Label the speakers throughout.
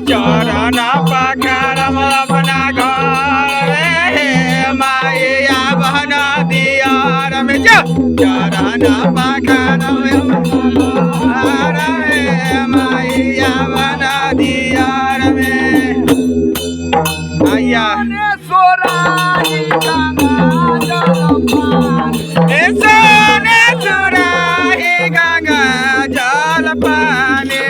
Speaker 1: चरण पखारम अपना घर रे माया बहन दियार में चरण पखारम घर रे माया बहन दियार में आया सोराही गंगा जल पानी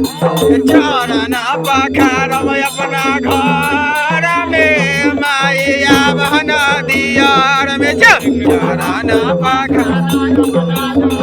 Speaker 1: चरण पखारम अपना घर में माया बहन दियार में चरण पखारम